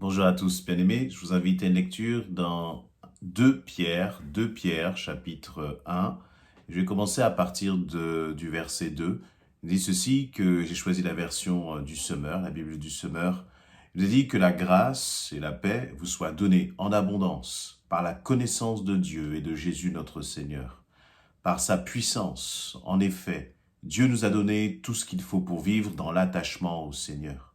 Bonjour à tous, bien-aimés. Je vous invite à une lecture dans 2 Pierre, chapitre 1. Je vais commencer à partir du verset 2. Il dit ceci, que j'ai choisi la version du Semeur, la Bible du Semeur. Il dit que la grâce et la paix vous soient données en abondance par la connaissance de Dieu et de Jésus notre Seigneur. Par sa puissance, en effet, Dieu nous a donné tout ce qu'il faut pour vivre dans l'attachement au Seigneur,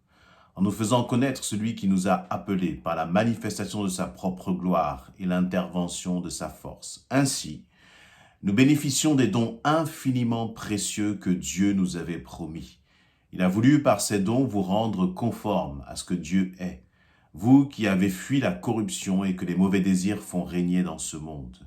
en nous faisant connaître celui qui nous a appelés par la manifestation de sa propre gloire et l'intervention de sa force. Ainsi, nous bénéficions des dons infiniment précieux que Dieu nous avait promis. Il a voulu par ces dons vous rendre conformes à ce que Dieu est, vous qui avez fui la corruption et que les mauvais désirs font régner dans ce monde.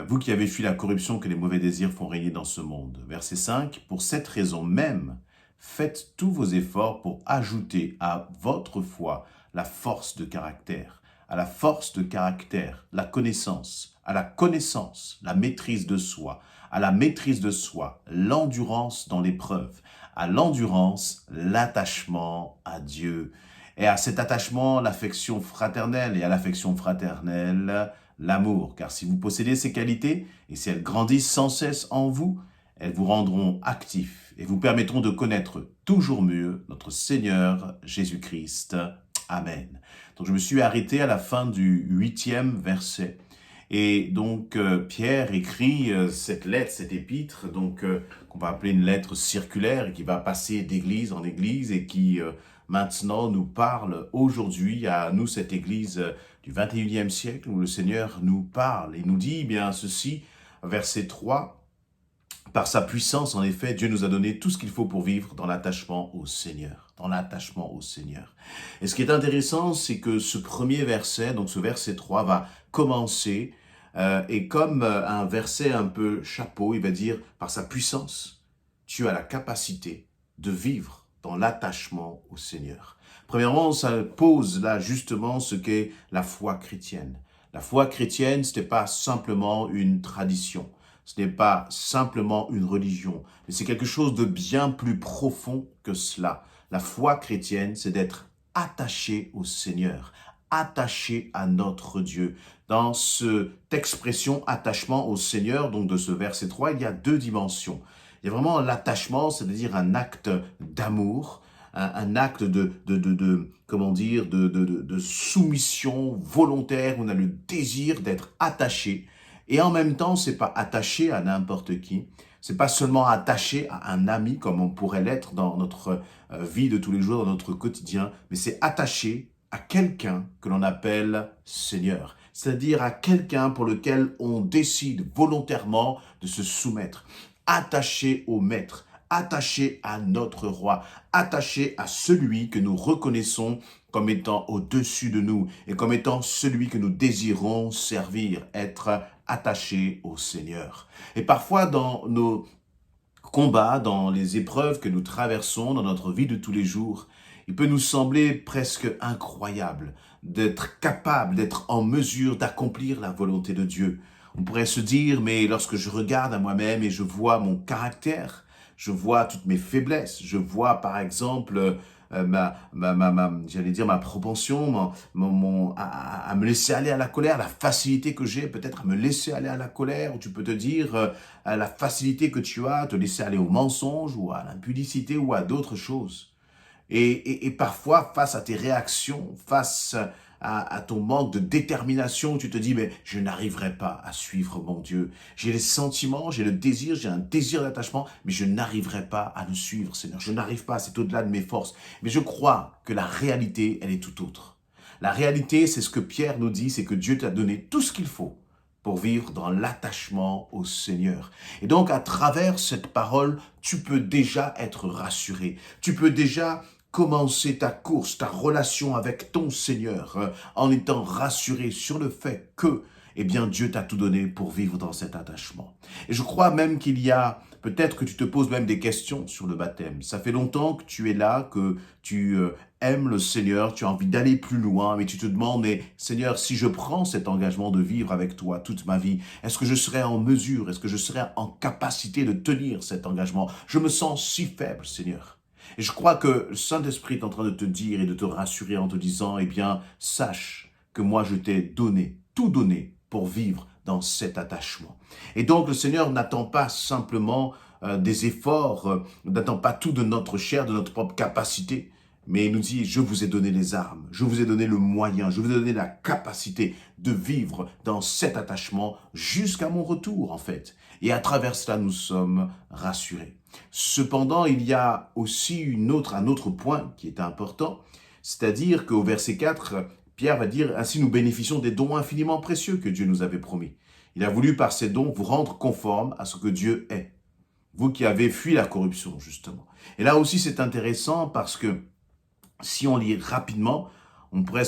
Vous qui avez fui la corruption que les mauvais désirs font régner dans ce monde. Verset 5, pour cette raison même, faites tous vos efforts pour ajouter à votre foi la force de caractère, à la force de caractère, la connaissance, à la connaissance, la maîtrise de soi, à la maîtrise de soi, l'endurance dans l'épreuve, à l'endurance, l'attachement à Dieu, et à cet attachement, l'affection fraternelle, et à l'affection fraternelle, l'amour. Car si vous possédez ces qualités, et si elles grandissent sans cesse en vous, elles vous rendront actifs et vous permettront de connaître toujours mieux notre Seigneur Jésus-Christ. Amen. Donc je me suis arrêté à la fin du 8e verset. Et donc Pierre écrit cette lettre, cette épître, qu'on va appeler une lettre circulaire et qui va passer d'église en église et qui maintenant nous parle aujourd'hui à nous, cette église du 21e siècle, où le Seigneur nous parle et nous dit bien ceci, verset 3, par sa puissance, en effet, Dieu nous a donné tout ce qu'il faut pour vivre dans l'attachement au Seigneur. Dans l'attachement au Seigneur. Et ce qui est intéressant, c'est que ce premier verset, donc ce verset 3, va commencer, et comme un verset un peu chapeau, il va dire, par sa puissance, Dieu a la capacité de vivre dans l'attachement au Seigneur. Premièrement, ça pose là justement ce qu'est la foi chrétienne. La foi chrétienne, ce n'est pas simplement une tradition. Ce n'est pas simplement une religion, mais c'est quelque chose de bien plus profond que cela. La foi chrétienne, c'est d'être attaché au Seigneur, attaché à notre Dieu. Dans cette expression attachement au Seigneur, donc de ce verset 3, il y a 2 dimensions. Il y a vraiment l'attachement, c'est-à-dire un acte d'amour, un acte de soumission volontaire, où on a le désir d'être attaché. Et en même temps, c'est pas attaché à n'importe qui. C'est pas seulement attaché à un ami comme on pourrait l'être dans notre vie de tous les jours, dans notre quotidien, mais c'est attaché à quelqu'un que l'on appelle Seigneur. C'est-à-dire à quelqu'un pour lequel on décide volontairement de se soumettre. Attaché au Maître, attaché à notre Roi, attaché à celui que nous reconnaissons comme étant au-dessus de nous et comme étant celui que nous désirons servir, être attaché au Seigneur. Et parfois dans nos combats, dans les épreuves que nous traversons dans notre vie de tous les jours, il peut nous sembler presque incroyable d'être capable, d'être en mesure d'accomplir la volonté de Dieu. On pourrait se dire, mais lorsque je regarde à moi-même et je vois mon caractère, je vois toutes mes faiblesses, je vois par exemple j'allais dire ma propension à me laisser aller à la colère, la facilité que j'ai peut-être à me laisser aller à la colère, ou tu peux te dire la facilité que tu as à te laisser aller au mensonge ou à l'impudicité ou à d'autres choses. Et parfois, face à tes réactions, face à ton manque de détermination, tu te dis, mais je n'arriverai pas à suivre mon Dieu. J'ai les sentiments, j'ai le désir, j'ai un désir d'attachement, mais je n'arriverai pas à le suivre, Seigneur. Je n'arrive pas, c'est au-delà de mes forces. Mais je crois que la réalité, elle est tout autre. La réalité, c'est ce que Pierre nous dit, c'est que Dieu t'a donné tout ce qu'il faut pour vivre dans l'attachement au Seigneur. Et donc, à travers cette parole, tu peux déjà être rassuré. Tu peux déjà commencer ta course, ta relation avec ton Seigneur, en étant rassuré sur le fait que, eh bien, Dieu t'a tout donné pour vivre dans cet attachement. Et je crois même qu'il y a, peut-être que tu te poses même des questions sur le baptême. Ça fait longtemps que tu es là, que tu aimes le Seigneur, tu as envie d'aller plus loin, mais tu te demandes, mais Seigneur, si je prends cet engagement de vivre avec toi toute ma vie, est-ce que je serai en mesure, est-ce que je serai en capacité de tenir cet engagement? Je me sens si faible, Seigneur. Et je crois que le Saint-Esprit est en train de te dire et de te rassurer en te disant, eh bien, sache que moi je t'ai donné, tout donné pour vivre dans cet attachement. Et donc le Seigneur n'attend pas simplement des efforts, n'attend pas tout de notre chair, de notre propre capacité, mais il nous dit, je vous ai donné les armes, je vous ai donné le moyen, je vous ai donné la capacité de vivre dans cet attachement jusqu'à mon retour, en fait. Et à travers cela, nous sommes rassurés. Cependant, il y a aussi un autre point qui est important, c'est-à-dire qu'au verset 4, Pierre va dire, ainsi nous bénéficions des dons infiniment précieux que Dieu nous avait promis. Il a voulu par ces dons vous rendre conformes à ce que Dieu est. Vous qui avez fui la corruption, justement. Et là aussi, c'est intéressant parce que si on lit rapidement, on pourrait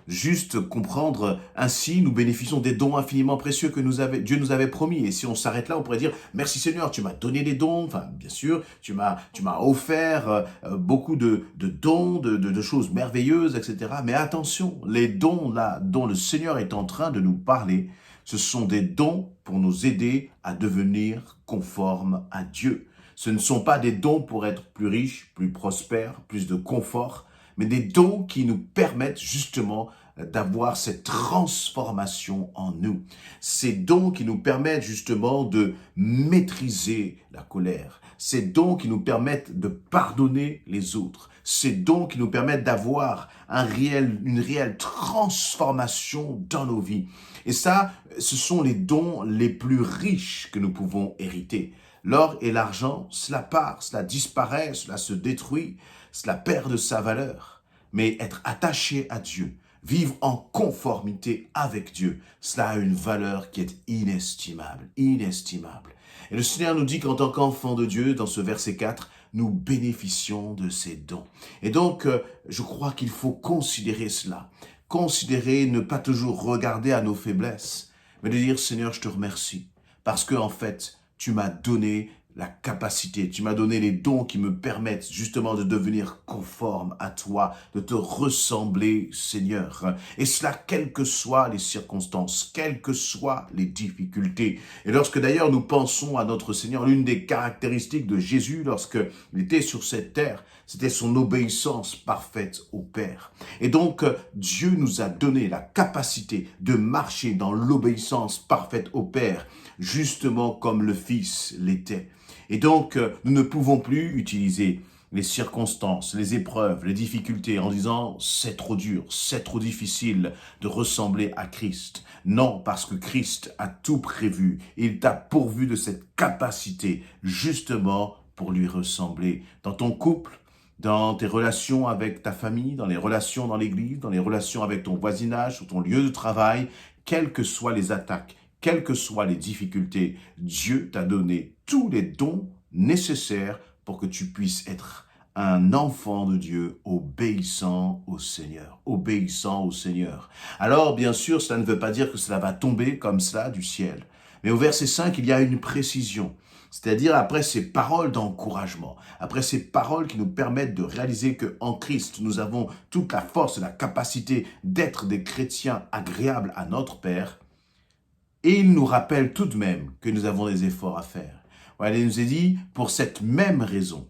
juste comprendre, ainsi nous bénéficions des dons infiniment précieux que Dieu nous avait promis. Et si on s'arrête là, on pourrait dire, merci Seigneur, tu m'as donné des dons, enfin bien sûr, tu m'as offert beaucoup de dons, de choses merveilleuses, etc. Mais attention, les dons là dont le Seigneur est en train de nous parler, ce sont des dons pour nous aider à devenir conformes à Dieu. Ce ne sont pas des dons pour être plus riches, plus prospères, plus de confort, mais des dons qui nous permettent justement d'avoir cette transformation en nous. Ces dons qui nous permettent justement de maîtriser la colère. Ces dons qui nous permettent de pardonner les autres. Ces dons qui nous permettent d'avoir une réelle transformation dans nos vies. Et ça, ce sont les dons les plus riches que nous pouvons hériter. L'or et l'argent, cela part, cela disparaît, cela se détruit, cela perd de sa valeur. Mais être attaché à Dieu, vivre en conformité avec Dieu, cela a une valeur qui est inestimable, inestimable. Et le Seigneur nous dit qu'en tant qu'enfant de Dieu, dans ce verset 4, nous bénéficions de ces dons. Et donc, je crois qu'il faut considérer cela. Considérer, ne pas toujours regarder à nos faiblesses, mais de dire, Seigneur, je te remercie, parce que en fait, tu m'as donné la capacité, tu m'as donné les dons qui me permettent justement de devenir conforme à toi, de te ressembler, Seigneur. Et cela, quelles que soient les circonstances, quelles que soient les difficultés. Et lorsque d'ailleurs nous pensons à notre Seigneur, l'une des caractéristiques de Jésus lorsqu'il était sur cette terre, c'était son obéissance parfaite au Père. Et donc, Dieu nous a donné la capacité de marcher dans l'obéissance parfaite au Père, justement comme le Fils l'était. Et donc, nous ne pouvons plus utiliser les circonstances, les épreuves, les difficultés en disant « c'est trop dur, c'est trop difficile de ressembler à Christ ». Non, parce que Christ a tout prévu. Il t'a pourvu de cette capacité justement pour lui ressembler. Dans ton couple, dans tes relations avec ta famille, dans les relations dans l'église, dans les relations avec ton voisinage, sur ton lieu de travail, quelles que soient les attaques, quelles que soient les difficultés, Dieu t'a donné tous les dons nécessaires pour que tu puisses être un enfant de Dieu obéissant au Seigneur. Obéissant au Seigneur. Alors, bien sûr, cela ne veut pas dire que cela va tomber comme cela du ciel. Mais au verset 5, il y a une précision. C'est-à-dire après ces paroles d'encouragement, après ces paroles qui nous permettent de réaliser qu'en Christ, nous avons toute la force et la capacité d'être des chrétiens agréables à notre Père. Et il nous rappelle tout de même que nous avons des efforts à faire. Voilà, il nous a dit, pour cette même raison,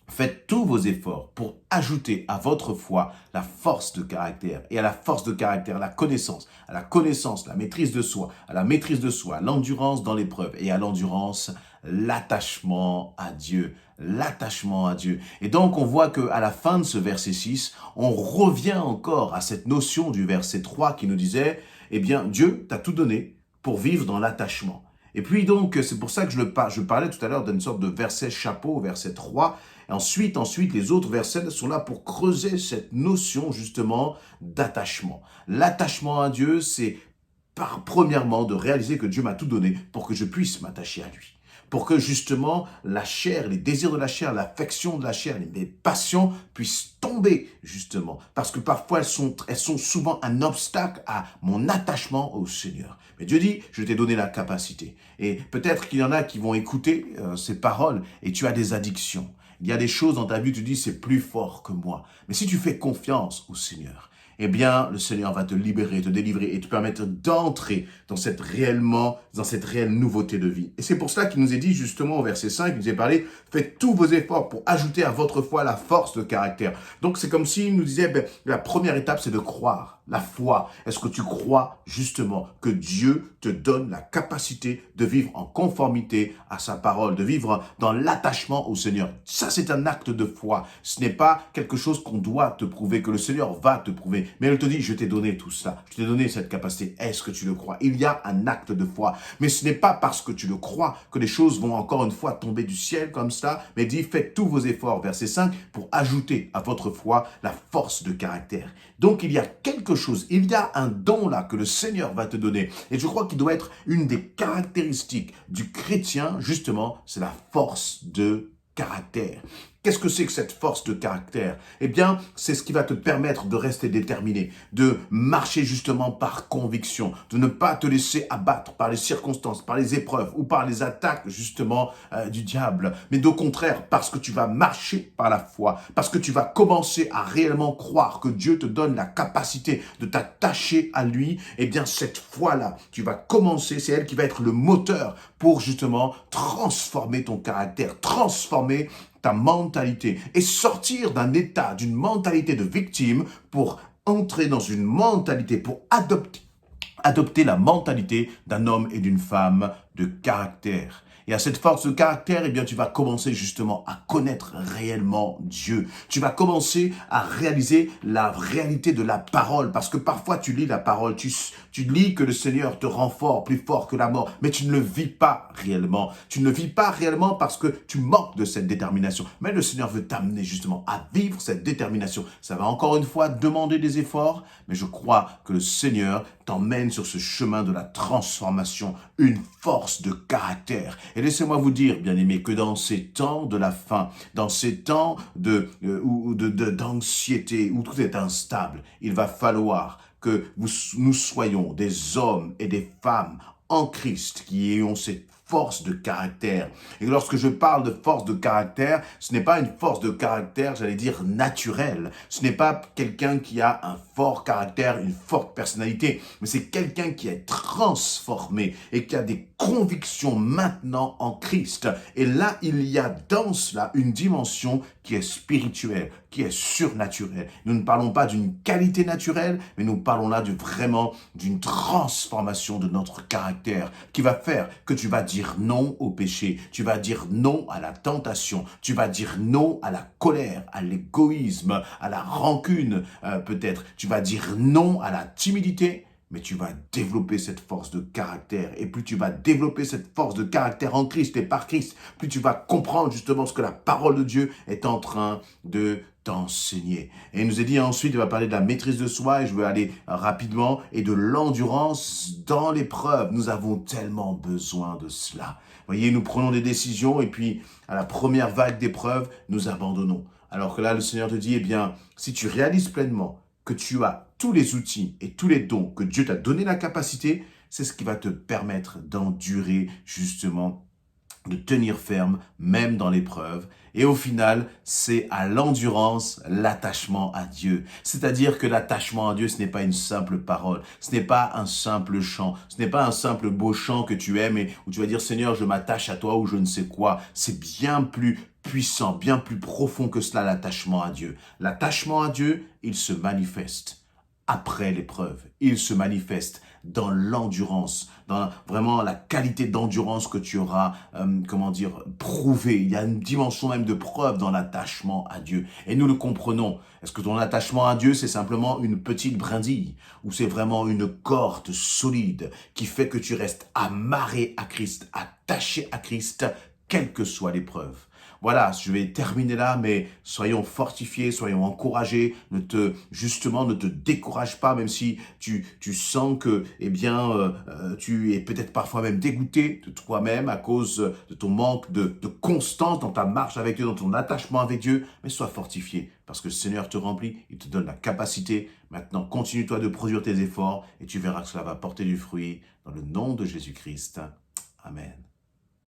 faites tous vos efforts pour ajouter à votre foi la force de caractère. Et à la force de caractère, la connaissance. À la connaissance, la maîtrise de soi. À la maîtrise de soi, l'endurance dans l'épreuve. Et à l'endurance, l'attachement à Dieu. L'attachement à Dieu. Et donc, on voit qu'à la fin de ce verset 6, on revient encore à cette notion du verset 3 qui nous disait, eh bien, Dieu t'a tout donné pour vivre dans l'attachement. Et puis donc, c'est pour ça que je parlais tout à l'heure d'une sorte de verset chapeau, verset 3. Et ensuite, les autres versets sont là pour creuser cette notion justement d'attachement. L'attachement à Dieu, c'est premièrement de réaliser que Dieu m'a tout donné pour que je puisse m'attacher à lui. Pour que justement la chair, les désirs de la chair, l'affection de la chair, mes passions puissent tomber justement. Parce que parfois elles sont souvent un obstacle à mon attachement au Seigneur. Mais Dieu dit, je t'ai donné la capacité. Et peut-être qu'il y en a qui vont écouter ces paroles et tu as des addictions. Il y a des choses dans ta vie où tu dis c'est plus fort que moi. Mais si tu fais confiance au Seigneur, eh bien, le Seigneur va te libérer, te délivrer et te permettre d'entrer dans cette réelle nouveauté de vie. Et c'est pour cela qu'il nous est dit justement au verset 5, il nous est parlé, faites tous vos efforts pour ajouter à votre foi la force de caractère. Donc c'est comme s'il nous disait, la première étape c'est de croire. La foi, est-ce que tu crois justement que Dieu te donne la capacité de vivre en conformité à sa parole, de vivre dans l'attachement au Seigneur? Ça, c'est un acte de foi. Ce n'est pas quelque chose qu'on doit te prouver, que le Seigneur va te prouver. Mais il te dit, je t'ai donné tout ça. Je t'ai donné cette capacité. Est-ce que tu le crois? Il y a un acte de foi. Mais ce n'est pas parce que tu le crois que les choses vont encore une fois tomber du ciel comme ça. Mais dit, faites tous vos efforts, verset 5, pour ajouter à votre foi la force de caractère. Donc, il y a quelque chose, il y a un don là que le Seigneur va te donner. Et je crois qu'il doit être une des caractéristiques du chrétien, justement, c'est la force de caractère. Qu'est-ce que c'est que cette force de caractère? Eh bien, c'est ce qui va te permettre de rester déterminé, de marcher justement par conviction, de ne pas te laisser abattre par les circonstances, par les épreuves ou par les attaques justement du diable. Mais au contraire, parce que tu vas marcher par la foi, parce que tu vas commencer à réellement croire que Dieu te donne la capacité de t'attacher à lui, eh bien cette foi-là, tu vas commencer, c'est elle qui va être le moteur pour justement transformer ton caractère, transformer ta mentalité et sortir d'un état, d'une mentalité de victime pour entrer dans une mentalité, pour adopter la mentalité d'un homme et d'une femme de caractère. Et à cette force de caractère, eh bien, tu vas commencer justement à connaître réellement Dieu. Tu vas commencer à réaliser la réalité de la parole. Parce que parfois, tu lis la parole, tu lis que le Seigneur te rend fort, plus fort que la mort. Mais tu ne le vis pas réellement. Tu ne le vis pas réellement parce que tu manques de cette détermination. Mais le Seigneur veut t'amener justement à vivre cette détermination. Ça va encore une fois demander des efforts. Mais je crois que le Seigneur t'emmène sur ce chemin de la transformation, une force de caractère. Et laissez-moi vous dire, bien-aimés, que dans ces temps de la fin, dans ces temps d'anxiété, où tout est instable, il va falloir que nous soyons des hommes et des femmes en Christ qui ayons cette force de caractère. Et lorsque je parle de force de caractère, ce n'est pas une force de caractère, j'allais dire naturelle. Ce n'est pas quelqu'un qui a un fort caractère, une forte personnalité, mais c'est quelqu'un qui est transformé et qui a des convictions maintenant en Christ. Et là, il y a dans cela une dimension qui est spirituelle, qui est surnaturelle. Nous ne parlons pas d'une qualité naturelle, mais nous parlons là vraiment d'une transformation de notre caractère qui va faire que tu vas dire non au péché, tu vas dire non à la tentation, tu vas dire non à la colère, à l'égoïsme, à la rancune peut-être, tu vas dire non à la timidité, mais tu vas développer cette force de caractère. Et plus tu vas développer cette force de caractère en Christ et par Christ, plus tu vas comprendre justement ce que la parole de Dieu est en train de t'enseigner. Et il nous est dit ensuite, il va parler de la maîtrise de soi, et je veux aller rapidement, et de l'endurance dans l'épreuve. Nous avons tellement besoin de cela. Voyez, nous prenons des décisions, et puis à la première vague d'épreuves, nous abandonnons. Alors que là, le Seigneur te dit, eh bien, si tu réalises pleinement que tu as tous les outils et tous les dons, que Dieu t'a donné la capacité, c'est ce qui va te permettre d'endurer justement, de tenir ferme, même dans l'épreuve. Et au final, c'est à l'endurance, l'attachement à Dieu. C'est-à-dire que l'attachement à Dieu, ce n'est pas une simple parole, ce n'est pas un simple chant, ce n'est pas un simple beau chant que tu aimes et où tu vas dire « Seigneur, je m'attache à toi » ou je ne sais quoi. C'est bien plus puissant, bien plus profond que cela, l'attachement à Dieu. L'attachement à Dieu, il se manifeste après l'épreuve. Il se manifeste dans l'endurance, dans vraiment la qualité d'endurance que tu auras, prouvé. Il y a une dimension même de preuve dans l'attachement à Dieu. Et nous le comprenons. Est-ce que ton attachement à Dieu, c'est simplement une petite brindille ou c'est vraiment une corde solide qui fait que tu restes amarré à Christ, attaché à Christ, quelle que soit l'épreuve? Voilà, je vais terminer là, mais soyons fortifiés, soyons encouragés, ne te décourage pas, même si tu sens que, tu es peut-être parfois même dégoûté de toi-même à cause de ton manque de constance dans ta marche avec Dieu, dans ton attachement avec Dieu, mais sois fortifié, parce que le Seigneur te remplit, il te donne la capacité. Maintenant, continue-toi de produire tes efforts et tu verras que cela va porter du fruit dans le nom de Jésus-Christ. Amen.